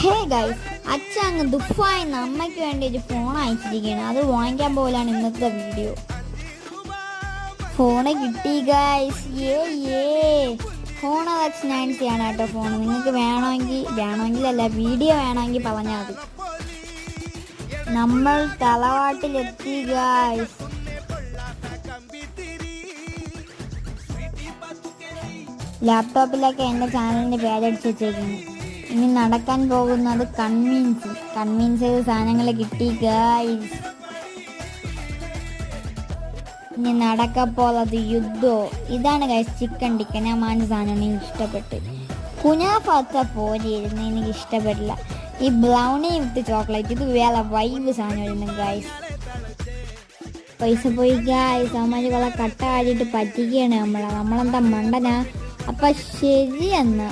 Hey guys, അച്ഛൻ അങ്ങ് ദുഫായി അമ്മയ്ക്ക് വേണ്ടി ഒരു ഫോൺ അയച്ചിരിക്കുകയാണ്. അത് വാങ്ങിക്കാൻ പോലാണ് ഇന്നത്തെ വീഡിയോ. ഫോണ് കിട്ടി ഗൈസ്, ഫോൺ X90 ആണ് കേട്ടോ ഫോൺ. നിങ്ങൾക്ക് വേണമെങ്കിലല്ല വീഡിയോ വേണമെങ്കിൽ പറഞ്ഞാൽ മതി. നമ്മൾ തലവാട്ടിലെത്തി ഗൈസ്. ലാപ്ടോപ്പിലൊക്കെ എൻ്റെ ചാനലിൻ്റെ പേരടിച്ച് വെച്ചേക്കുന്നു. ഇനി നടക്കാൻ പോകുന്നത് കൺവീൻസ് ചെയ്ത സാധനങ്ങൾ കിട്ടി ഗൈസ്. ഇനി നടക്കപ്പോളത് യുദ്ധോ. ഇതാണ് ഗൈസ് ചിക്കൻ ടിക്ക. ഞാൻ വാങ്ങിച്ച സാധനമാണ്, എനിക്ക് ഇഷ്ടപ്പെട്ട്. കുനാഫത്ത പോലെയിരുന്നു, എനിക്ക് ഇഷ്ടപ്പെട്ടില്ല. ഈ ബ്രൗണി വിത്ത് ചോക്ലേറ്റ്, ഇത് വേറെ വൈബ് സാധനമായിരുന്നു ഗൈസ്. പൈസ പോയി ഗൈസ്. അമ്മ കട്ട ആടിയിട്ട് പറ്റിക്കുകയാണ് നമ്മളെന്താ മണ്ടനാ. അപ്പം ശരി എന്നാ.